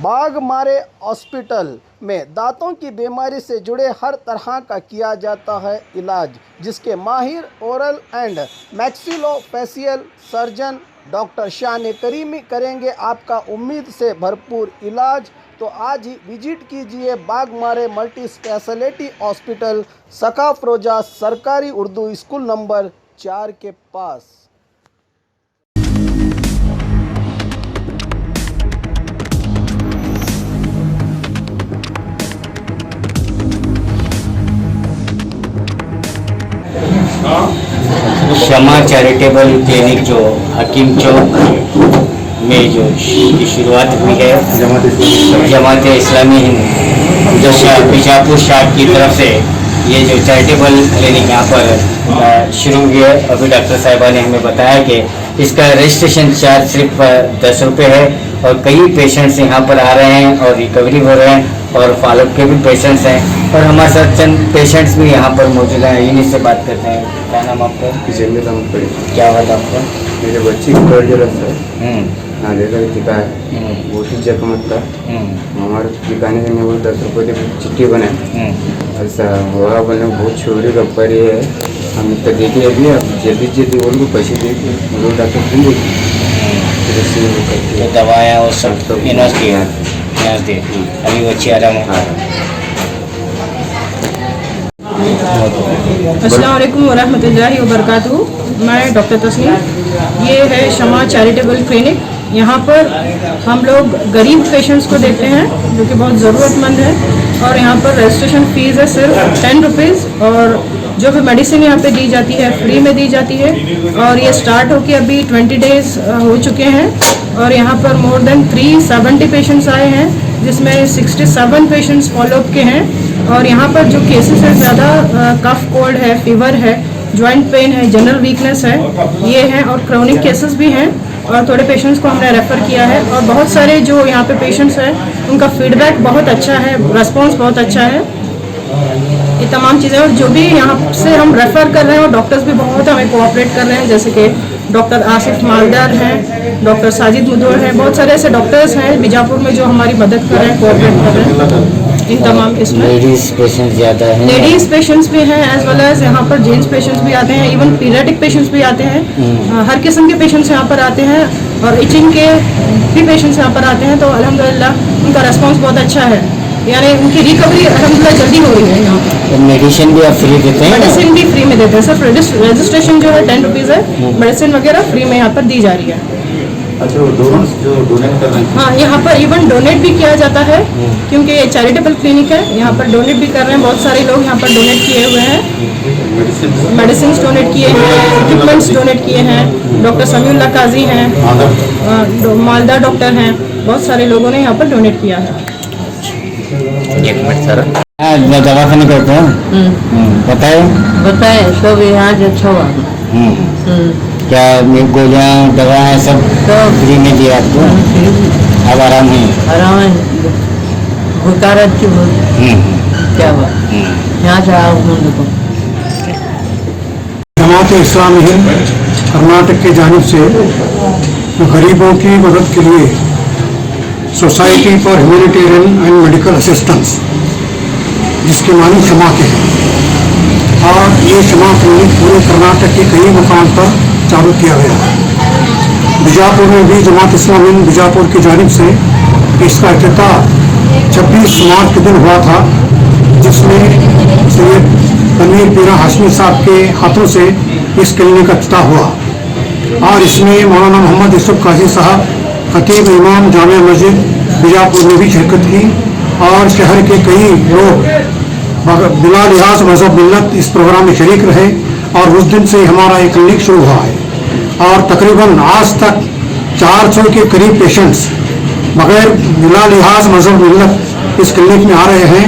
Baghmare hospital में दांतों की बीमारी से जुड़े हर तरह का किया जाता है इलाज, जिसके माहिर oral and maxillofacial surgeon doctor शान करीमी करेंगे आपका उम्मीद से भरपूर इलाज। तो आज ही विजिट कीजिए बाघमारे मल्टी स्पेशलिटी हॉस्पिटल, सकाफरोजा सरकारी उर्दू स्कूल नंबर 4 के पास। शमा चैरिटेबल क्लिनिक जो हकीम चौक में जो की शुरुआत हुई है जमात इस्लामी हिंद बीजापुर शाख की तरफ से, ये जो चैरिटेबल क्लिनिक यहाँ पर शुरू हुई है। अभी डॉक्टर साहिबा ने हमें बताया कि इसका रजिस्ट्रेशन चार्ज सिर्फ 10 रुपये है और कई पेशेंट्स यहाँ पर आ रहे हैं और रिकवरी हो रहे हैं और फॉलोअप के भी पेशेंट्स हैं और हमारे साथ चंद पेशेंट्स भी यहाँ पर मौजूद हैं। इन्हीं से बात करते हैं। क्या नाम आपका? क्या बात आपका? मेरे बच्ची को हाँ लेकर टिका है, वो ही जख्म था हमारे टिकाने के वो 10 रुपये की चिट्ठी बनाए। ऐसा हुआ बने बहुत छोटी गप्परी है, हम तो देखिए अभी अब जल्दी उनको पैसे देखे वो डॉक्टर देंगे तो दवाएँ और सब इन्वेस्ट किया अभी बच्ची आराम है। अस्सलाम वालेकुम वरहमतुल्लाहि वबरकातुहू। मैं डॉक्टर तस्नीम। ये है शमा चैरिटेबल क्लिनिक। यहाँ पर हम लोग गरीब पेशेंट्स को देखते हैं जो कि बहुत ज़रूरतमंद है और यहाँ पर रजिस्ट्रेशन फ़ीस है सिर्फ 10 रुपीज़ और जो भी मेडिसिन यहाँ पे दी जाती है फ्री में दी जाती है। और ये स्टार्ट होके अभी 20 डेज़ हो चुके हैं और यहाँ पर मोर देन 370 पेशेंट्स आए हैं, जिसमें 67 पेशेंट्स फॉलोअप के हैं। और यहाँ पर जो केसेस है ज़्यादा कफ कोल्ड है, फीवर है, जॉइंट पेन है, जनरल वीकनेस है, ये हैं और क्रोनिक केसेस भी हैं और थोड़े पेशेंट्स को हमने रेफ़र किया है। और बहुत सारे जो यहाँ पे पेशेंट्स हैं उनका फीडबैक बहुत अच्छा है, रिस्पॉन्स बहुत अच्छा है। ये तमाम चीज़ें और जो भी यहाँ से हम रेफ़र कर रहे हैं और डॉक्टर्स भी बहुत हमें कोऑपरेट कर रहे हैं, जैसे कि डॉक्टर आसिफ मालदार हैं, डॉक्टर साजिद मुदौर हैं, बहुत सारे ऐसे डॉक्टर्स हैं बीजापुर में जो हमारी मदद कर रहे हैं, कोऑपरेट कर रहे हैं। इन तमाम इसमें लेडीज़ पेशेंट्स ज़्यादा हैं, लेडीज़ पेशेंट्स भी हैं एज वेल एज यहाँ पर जेंट्स पेशेंट्स भी आते हैं, इवन पीरियडिक पेशेंट्स भी आते हैं। हर किस्म के पेशेंट्स यहाँ पर आते हैं और इचिंग के भी पेशेंट्स यहाँ पर आते हैं। तो अल्हम्दुलिल्लाह उनका रेस्पॉन्स बहुत अच्छा है, यानी उनकी रिकवरी अल्हम्दुलिल्लाह जल्दी हो रही है। यहाँ पर मेडिसिन भी आप फ्री देते हैं? मेडिसिन भी फ्री में देते हैं, सिर्फ रजिस्ट्रेशन जो है 10 रुपीज़ है, मेडिसिन वगैरह फ्री में यहाँ पर दी जा रही है। अच्छा, जो डोनेट कर रहे हैं? हाँ, यहाँ पर इवन डोनेट भी किया जाता है क्योंकि ये चैरिटेबल क्लिनिक है। यहाँ पर डोनेट भी कर रहे हैं, बहुत सारे लोग यहाँ पर डोनेट किए हुए हैं, मेडिसिन डोनेट किए हैं, इक्विपमेंट्स डोनेट किए हैं। डॉक्टर समीउल्लाह काजी हैं, मालदा डॉक्टर हैं, बहुत सारे लोगों ने यहाँ पर डोनेट किया है। एक मिनट सर, मैं दवा खाने करता हूँ, बताए सब यहाँ जो अच्छा क्या गोलियाँ दवाएँ सब फ्री में दिया आपको? अब आराम है? आराम है, बुखारत की क्या बात यहाँ से आओ देखो। जमात इस्लामी हिंद कर्नाटक की जानिब से गरीबों की मदद के लिए society for humanitarian and medical assistance, जिसके मानी शमा के हैं, और ये शमा क्लिनिक पूरे कर्नाटक के कई मुकाम पर चालू किया गया है। बीजापुर में भी जमात इस्लामी हिंद बीजापुर की जानिब से इसका इफ्तिताह 26 मार्च के दिन हुआ था, जिसमें सैयद तनवीर पीरा हाशमी साहब के हाथों से इस क्लिनिक का इफ्तिताह हुआ और इसमें मौलाना मोहम्मद यूसुफ काजी साहब खतीब इमाम जामिया मस्जिद बीजापुर ने भी शिरकत की और शहर के कई लोग बिला लिहाज मजहब मिल्लत इस प्रोग्राम में शरीक रहे। और उस दिन से हमारा एक क्लिनिक शुरू हुआ है और तकरीबन आज तक 400 के करीब पेशेंट्स बगैर बिला लिहाज मजहब मिल्लत इस क्लिनिक में आ रहे हैं।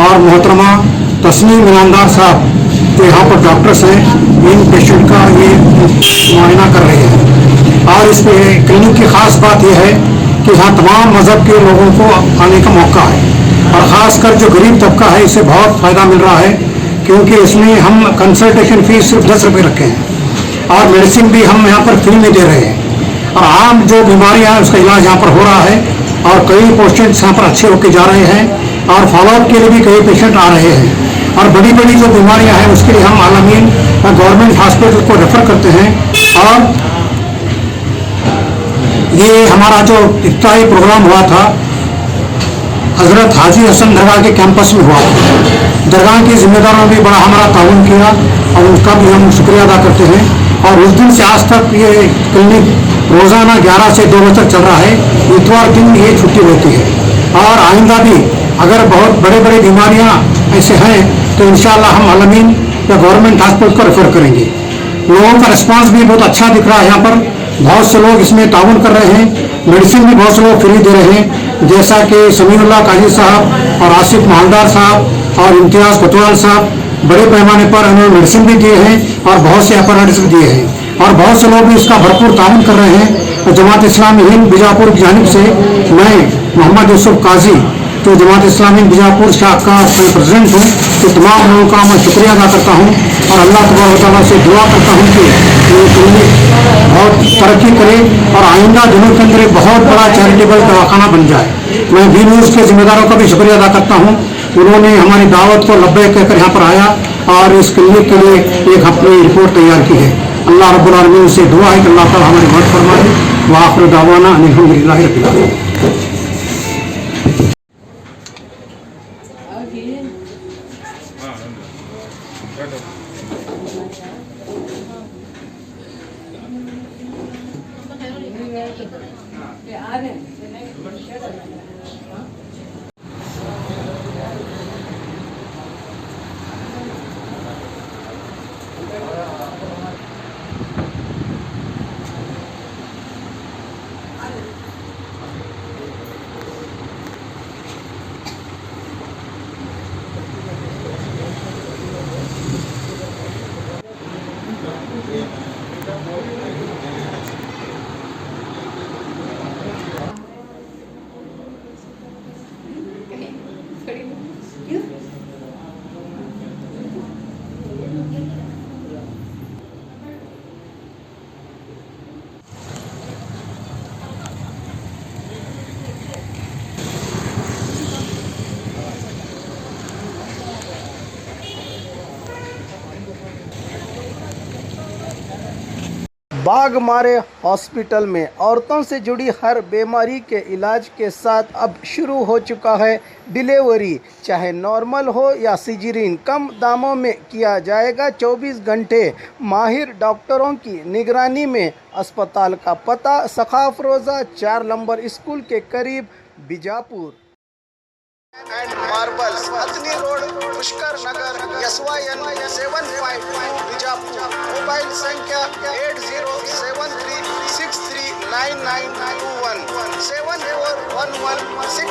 और मोहतरमा तस्नीम ईमानदार साहब जो यहाँ पर डॉक्टर्स हैं, इन पेशेंट का ये मुआयना कर रहे हैं। और इस क्लिनिक की ख़ास बात यह है कि यहाँ तमाम मज़हब के लोगों को आने का मौका है और ख़ासकर जो गरीब तबका है इसे बहुत फ़ायदा मिल रहा है, क्योंकि इसमें हम कंसल्टेशन फ़ीस सिर्फ 10 रुपये रखे हैं और मेडिसिन भी हम यहाँ पर फ्री में दे रहे हैं। और आम जो बीमारियाँ हैं उसका इलाज यहाँ पर हो रहा है और कई पेशेंट्स यहाँ पर अच्छे होके जा रहे हैं और फॉलोअप के लिए भी कई पेशेंट आ रहे हैं। और बड़ी बड़ी जो बीमारियाँ हैं उसके लिए हम आलमीन गवर्नमेंट हॉस्पिटल को रेफर करते हैं। और ये हमारा जो इफ्तारी प्रोग्राम हुआ था हज़रत हाजी हसन दरगाह के कैंपस में हुआ। दरगाह के जिम्मेदारों ने भी बड़ा हमारा ताउन किया और उनका भी हम शुक्रिया अदा करते हैं। और उस दिन से आज तक ये क्लिनिक रोज़ाना 11 से 2 बजे तक चल रहा है। इतवार दिन ये छुट्टी होती है। और आइंदा भी अगर बहुत बड़े बड़े बीमारियां ऐसे हैं तो इंशाअल्लाह हम आलमीन या गवर्नमेंट हॉस्पिटल को रेफर करेंगे। लोगों का रिस्पांस भी बहुत अच्छा दिख रहा है। यहाँ पर बहुत से लोग इसमें ताउन कर रहे हैं। मेडिसिन भी बहुत से लोग फ्री दे रहे हैं, जैसा कि समीउल्लाह काजी साहब और आसिफ मालदार साहब और इम्तियाज़ कोतवाल साहब बड़े पैमाने पर उन्होंने मेडिसिन भी दिए हैं और बहुत से अपराइटिस भी दिए हैं। और बहुत से लोग भी इसका भरपूर ताउन कर रहे हैं। तो जमात इस्लामी हिंद बीजापुर की जानिब से मैं मोहम्मद यूसुफ काजी तो जमात इस्लामी बीजापुर शाख का प्रेसिडेंट हूँ, तो तमाम लोगों का मैं शुक्रिया अदा करता हूँ और अल्लाह तबारक व तआला से दुआ करता हूँ कि ये क्लिनिक बहुत तरक्की करे और आइंदा दिनों के अंदर एक बहुत बड़ा चैरिटेबल दवाखाना बन जाए। मैं बी न्यूज़ के जिम्मेदारों का भी शुक्रिया अदा करता हूँ। उन्होंने हमारी दावत को लब्बैक कहकर यहाँ पर आया और इस क्लिनिक के लिए एक अपनी रिपोर्ट तैयार की है। अल्लाह रब्बुल आलमीन से दुआ है कि अल्लाह ताला हमारी मदद फरमाए। व आखिर दावाना अनिल हम्दुलिल्लाहि रब्बिल आलमीन। बाघमारे हॉस्पिटल में औरतों से जुड़ी हर बीमारी के इलाज के साथ अब शुरू हो चुका है डिलीवरी। चाहे नॉर्मल हो या सिजरीन, कम दामों में किया जाएगा। 24 घंटे माहिर डॉक्टरों की निगरानी में। अस्पताल का पता सखाफ रोज़ा 4 नंबर स्कूल के करीब, Bijapur. And marbles, Hathni road, Pushkar Nagar, SYN 752 Bijapur. Mobile संख्या 8073639921 7411